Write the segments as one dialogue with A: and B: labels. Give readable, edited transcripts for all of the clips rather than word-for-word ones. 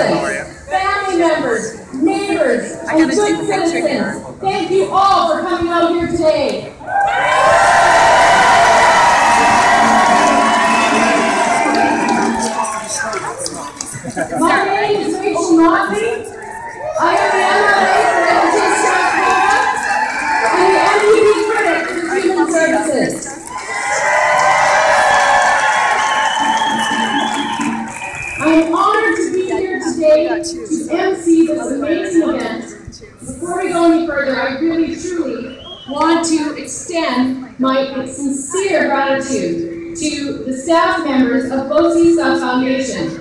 A: residents, family members, neighbors, and good citizens, thank you all for coming out here today. My name is Rachel Motley. I am the MLA for Edmonton South and the MPP critic for Human Services. I am honored to be here today to MC this amazing event. Before we go any further, I really, truly want to extend my sincere gratitude to the staff members of Low Seesaw Foundation.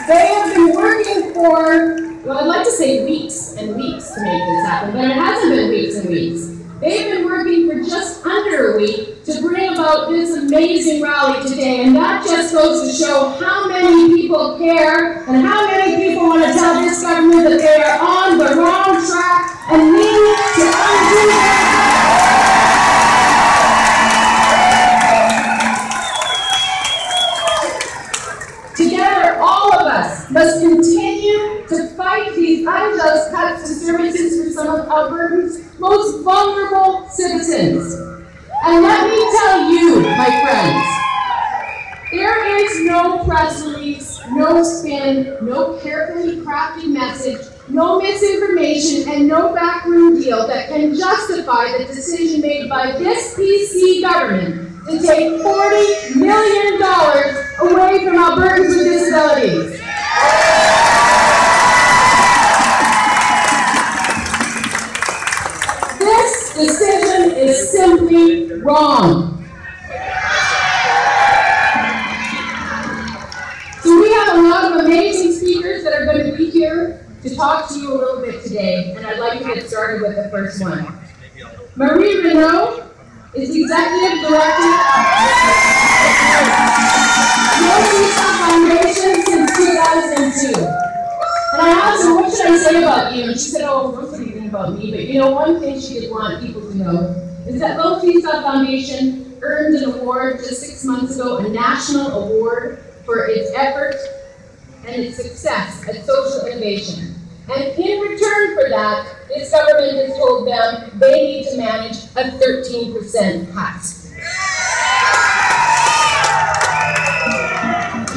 A: They have been working for, well, I'd like to say weeks and weeks to make this happen, but it hasn't been weeks and weeks. They've been working for just under a week to bring about this amazing rally today, and that just goes to show how many people care and how many people want to tell this government that they are on the wrong track and need to undo that. Together, all of us must continue to fight these unjust cuts to services for some of Alberta's most vulnerable citizens. And let me tell you, my friends, there is no press release, no spin, no carefully crafted message, no misinformation, and no backroom deal that can justify the decision made by this PC government to take $40 million away from Albertans with disabilities. This decision is simply wrong. So we have a lot of amazing speakers that are going to be here to talk to you a little bit today, and I'd like to get started with the first one. Marie Renaud is the Executive Director of the Low Seesaw Foundation since 2002. And I asked her, what should I say about you? And she said, oh, don't say anything about me. But you know, one thing she did want people to know is that Low Seesaw Foundation earned an award just 6 months ago, a national award for its effort and its success at social innovation. And in return for that, this government has told them they need to manage a 13% cut.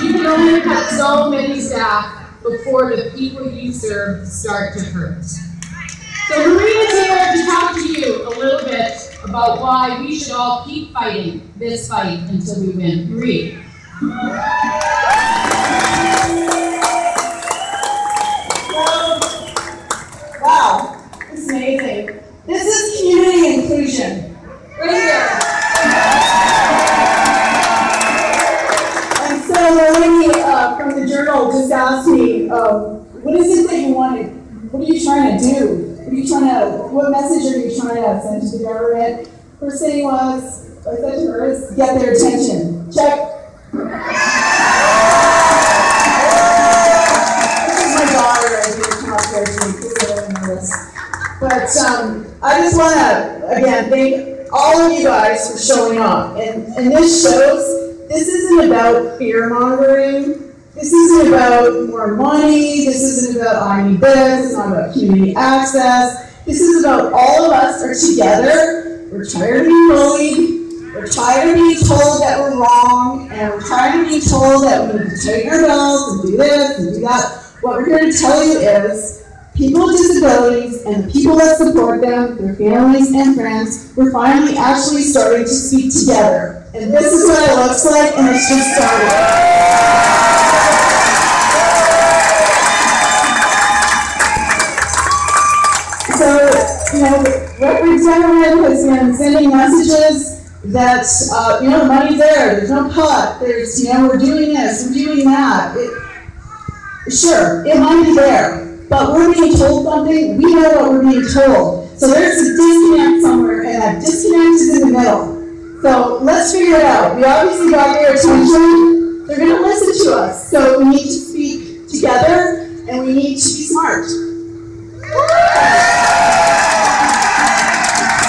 A: You can only cut so many staff before the people you serve start to hurt. So Maria's here to talk to you a little bit about why we should all keep fighting this fight until we win. Marie.
B: Wow, this is amazing. This is community inclusion, right here. And so the lady from the journal just asked me, what is it that you wanted? What are you trying to do? What message are you trying to send to the government? First thing was, I said to her, is get their attention. Check. But I just want to, again, thank all of you guys for showing up. And this shows, this isn't about fear-mongering. This isn't about more money. This isn't about I need this. It's not about community access. This is about all of us are together. We're tired of being bullied. We're tired of being told that we're wrong. And we're tired of being told that we need to tighten our belts and do this and do that. What we're here to tell you is, people with disabilities and the people that support them, their families and friends, we're finally actually starting to speak together. And this is what it looks like, and it's just started. So, you know, Reverend Gentleman has been sending messages that, you know, the money's there, there's no cut, there's, you know, we're doing this, we're doing that. Sure, it might be there. But we're being told something, we know what we're being told. So there's a disconnect somewhere, and that disconnect is in the middle. So let's figure it out. We obviously got their attention. They're going to listen to us. So we need to speak together, and we need to be smart.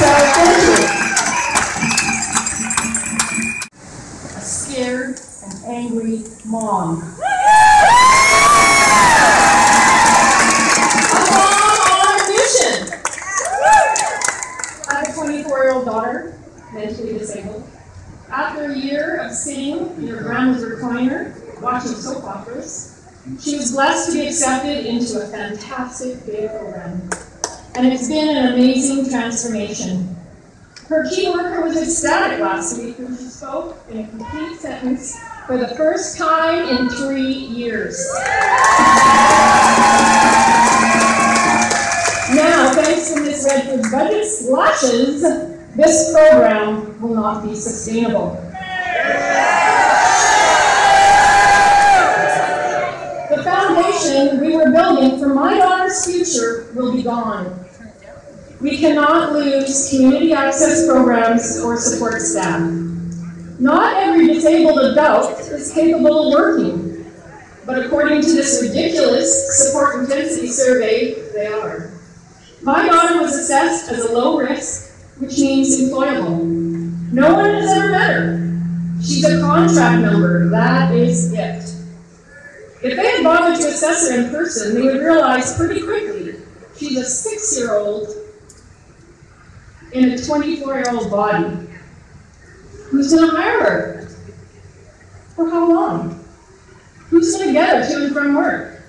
B: So thank you.
A: angry mom. A mom on a mission. I have a 24-year-old daughter, mentally disabled. After a year of sitting in her grandma's recliner, watching soap operas, she was blessed to be accepted into a fantastic day program. And it's been an amazing transformation. Her key worker was ecstatic last week when she spoke in a complete sentence for the first time in 3 years. Now, thanks to Ms. Redford's budget slashes, this program will not be sustainable. The foundation we were building for my daughter's future will be gone. We cannot lose community access programs or support staff. Not every disabled adult is capable of working, but according to this ridiculous support intensity survey, they are. My daughter was assessed as a low risk, which means employable. No one has ever met her. She's a contract number, that is it. If they had bothered to assess her in person, they would realize pretty quickly she's a 6-year-old in a 24-year-old body. Who's going to hire her? For how long? Who's going to get her to and from work?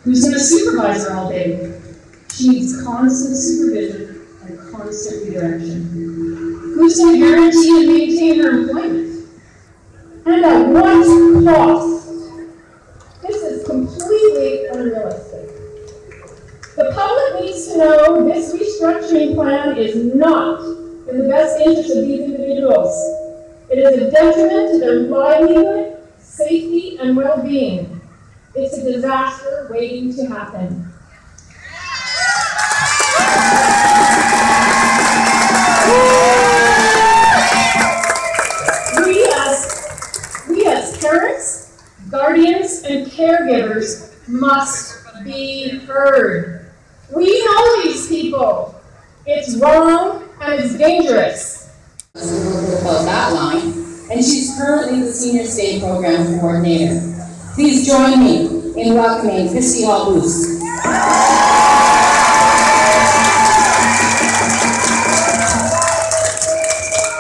A: Who's going to supervise her all day? She needs constant supervision and constant redirection. Who's going to guarantee and maintain her employment? And at what cost? This is completely unrealistic. The public needs to know this restructuring plan is not in the best interest of these individuals. It is a detriment to their livelihood, safety, and well-being. It's a disaster waiting to happen. We as parents, guardians, and caregivers must be heard. We know these people. It's wrong and it's dangerous.
C: About that line, and she's currently the Senior State Program Coordinator. Please join me in welcoming Christy Hall-Boos.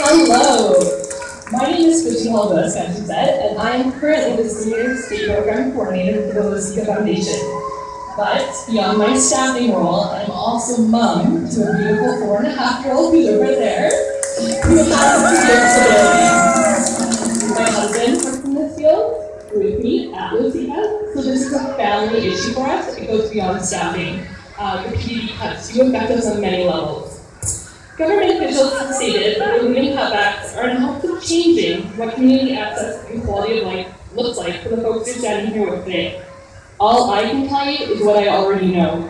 C: Hello, my name is Christy Hall-Boos, as you said, and I am currently the Senior State Program Coordinator for the Lusika Foundation. But beyond my staffing role, I'm also mom to a beautiful 4.5-year-old who's over there, who has a disability. My husband works in this field with me at Lusika, so this is a family issue for us. It goes beyond staffing. The PDD cuts do affect us on many levels. Government officials have stated that the looming cutbacks are in hopes of changing what community access and quality of life looks like for the folks who are standing here with today. All I can tell you is what I already know.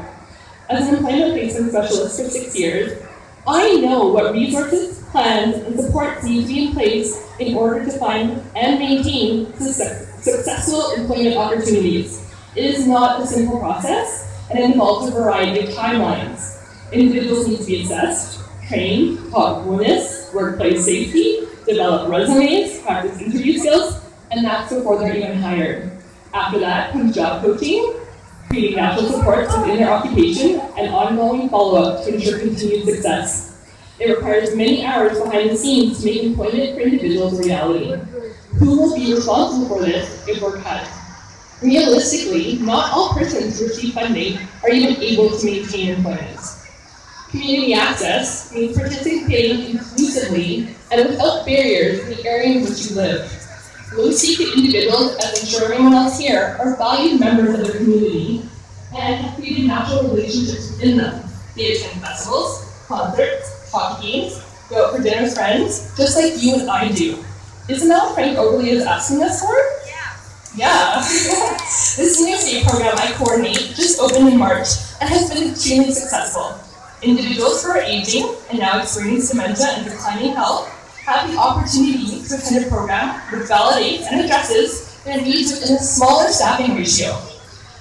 C: As an employment placement specialist for 6 years, I know what resources, plans, and supports need to be in place in order to find and maintain successful employment opportunities. It is not a simple process, and it involves a variety of timelines. Individuals need to be assessed, trained, taught bonus, workplace safety, develop resumes, practice interview skills, and that's before they're even hired. After that comes job coaching, creating natural supports within their occupation, and ongoing follow-up to ensure continued success. It requires many hours behind the scenes to make employment for individuals a reality. Who will be responsible for this if we're cut? Realistically, not all persons who receive funding are even able to maintain employment. Community access means participating inclusively and without barriers in the area in which you live. Low-seeking individuals, as I'm sure everyone else here, are valued members of their community and have created natural relationships within them. They attend festivals, concerts, hockey games, go out for dinner with friends, just like you and I do. Isn't that what Frank Oakley is asking us for? Yeah. The Senior State Program I coordinate just opened in March and has been extremely successful. Individuals who are aging and now experience dementia and declining health have the opportunity to attend a program which validates and addresses their needs within a smaller staffing ratio.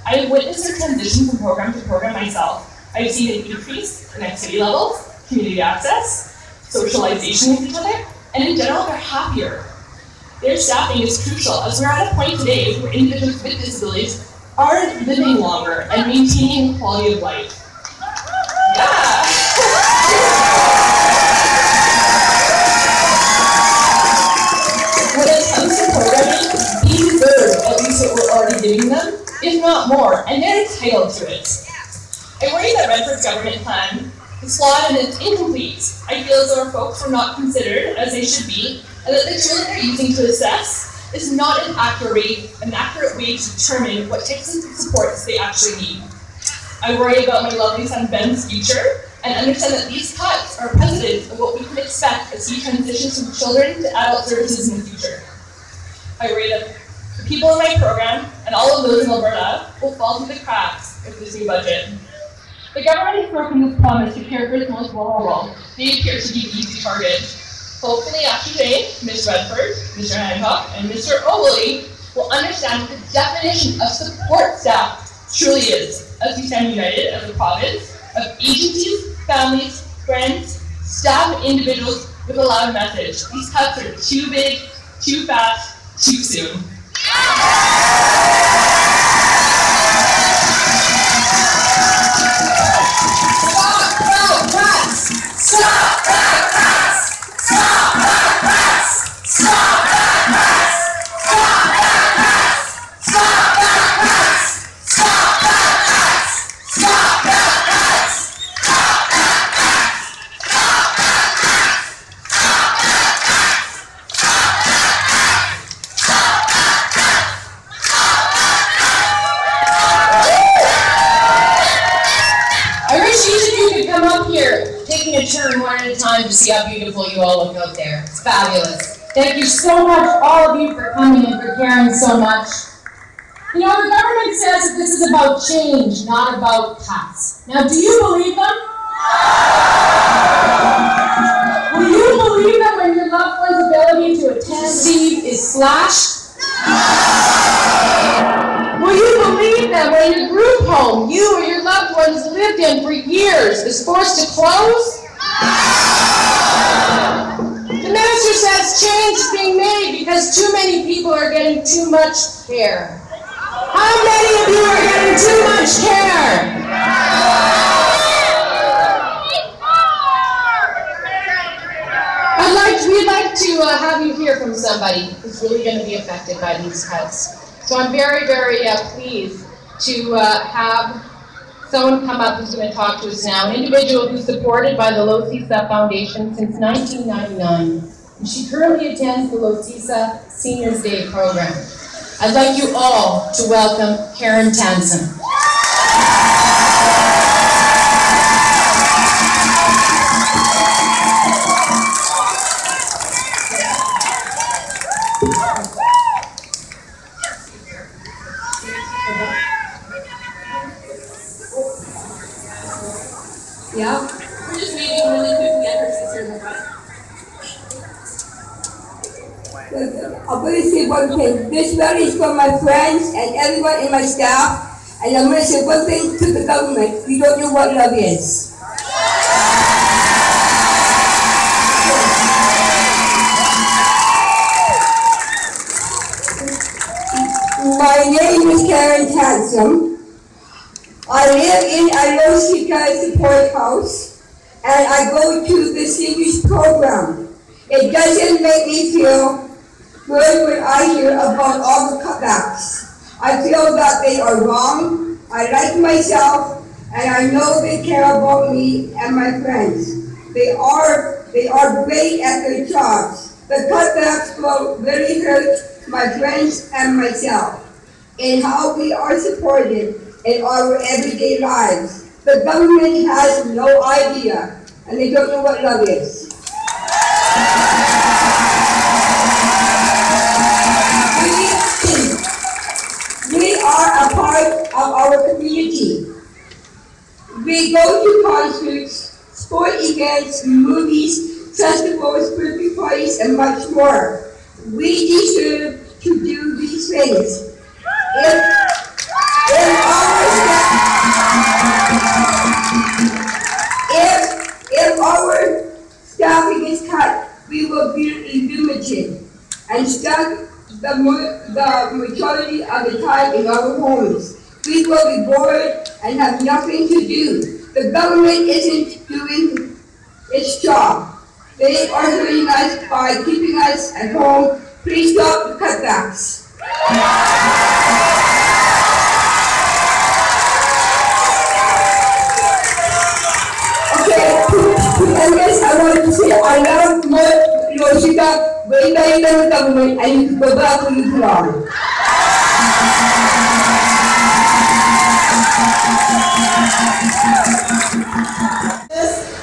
C: I have witnessed their transition from program to program myself. I've seen an increase in activity levels, community access, socialization with each other, and in general, they're happier. Their staffing is crucial, as we're at a point today where individuals with disabilities are living longer and maintaining quality of life. Yeah! When it comes to programming, they deserve at least what we're already giving them, if not more, and they're entitled to it. I worry that Redford's government plan is flawed and it's incomplete. I feel as though our folks were not considered as they should be, and that the tool that they're using to assess is not an accurate way to determine what types of supports they actually need. I worry about my lovely son Ben's future, and understand that these cuts are precedent of what we can expect as he transitions from children to adult services in the future. I worry that the people in my program, and all of those in Alberta, will fall through the cracks with this new budget. The government has broken this promise to care for its most vulnerable. They appear to be an easy target. Hopefully after today, Ms. Redford, Mr. Hancock, and Mr. O'Willy will understand what the definition of support staff truly is, as we stand united as a province of agencies, families, friends, staff, and individuals with a loud message. These cuts are too big, too fast, too soon.
A: Turn one at a time to see how beautiful you all look out there. It's fabulous. Thank you so much, all of you, for coming and for caring so much. You know, the government says that this is about change, not about cuts. Now, do you believe them? Will you believe them when your loved one's ability to attend leave is slashed? Will you believe them when your group home you or your loved ones lived in for years is forced to close? The minister says change is being made because too many people are getting too much care. How many of you are getting too much care? We'd like to have you hear from somebody who's really going to be affected by these cuts. So I'm very, very pleased to have someone come up who's going to talk to us now, an individual who's supported by the LoCISA Foundation since 1999. And she currently attends the LoCISA Seniors Day program. I'd like you all to welcome Karen Tansen.
C: Yeah, we're just waiting really quick to get her sister in the front.
D: I'm going to say one thing. This rally is for my friends and everyone in my staff. And I'm going to say one thing to the government. We don't know what love is. My name is Karen Tansen. I live in a LoCISA support house, and I go to the seniors program. It doesn't make me feel good when I hear about all the cutbacks. I feel that they are wrong. I like myself, and I know they care about me and my friends. They are great at their jobs. The cutbacks will really hurt my friends and myself in how we are supported in our everyday lives. The government has no idea, and they don't know what love is. We are a part of our community. We go to concerts, sport events, movies, festivals, birthday parties, and much more. We deserve to do these things. If our staffing is cut, we will be eliminated. and stuck the majority of the time in our homes. We will be bored and have nothing to do. The government isn't doing its job. They are hurting us by keeping us at home. Please stop the cutbacks. And yes, I wanted to say I love Yoshika way better than the government, and you can go back when you belong.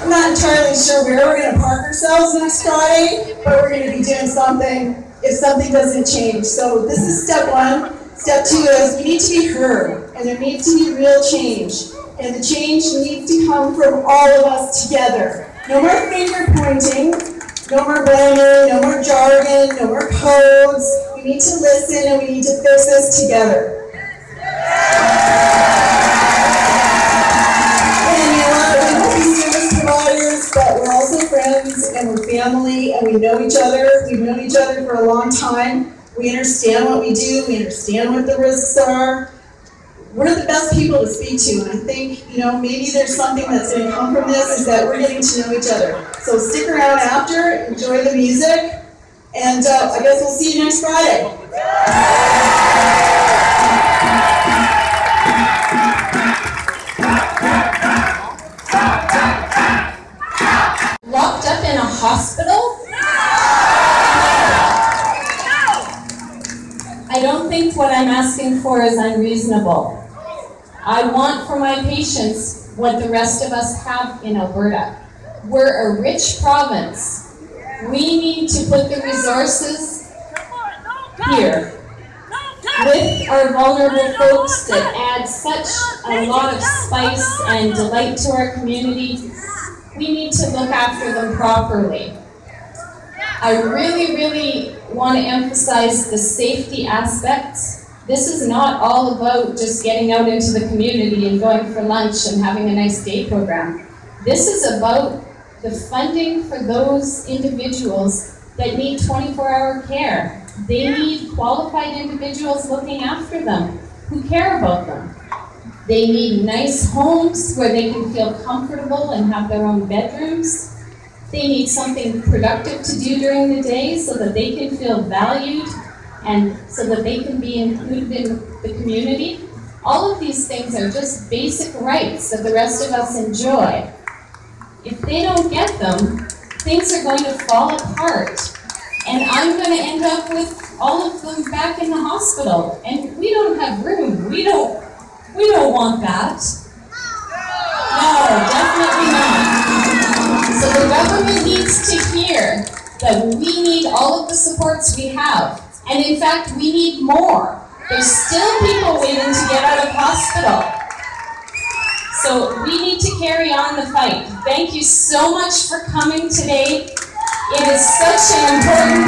B: I'm not entirely sure where we're going to park ourselves next Friday, but we're going to be doing something if something doesn't change. So this is step one. Step two is we need to be heard, and there needs to be real change. And the change needs to come from all of us together. No more finger pointing, no more blaming, no more jargon, no more codes. We need to listen and we need to fix this together. And you know what, we might be service providers, but we're also friends and we're family and we know each other. We've known each other for a long time. We understand what we do, we understand what the risks are. We're the best people to speak to, and I think, maybe there's something that's going to come from this is that we're getting to know each other. So stick around after, enjoy the music, and I guess we'll see you next Friday.
E: Locked up in a hospital? I don't think what I'm asking for is unreasonable. I want for my patients what the rest of us have in Alberta. We're a rich province. We need to put the resources here with our vulnerable folks that add such a lot of spice and delight to our community. We need to look after them properly. I really, really want to emphasize the safety aspects. This is not all about just getting out into the community and going for lunch and having a nice day program. This is about the funding for those individuals that need 24-hour care. They need qualified individuals looking after them, who care about them. They need nice homes where they can feel comfortable and have their own bedrooms. They need something productive to do during the day so that they can feel valued and so that they can be included in the community. All of these things are just basic rights that the rest of us enjoy. If they don't get them, things are going to fall apart. And I'm going to end up with all of them back in the hospital. And we don't have room. We don't want that. No, definitely not. So the government needs to hear that we need all of the supports we have. And in fact, we need more. There's still people waiting to get out of hospital. So we need to carry on the fight. Thank you so much for coming today. It is such an important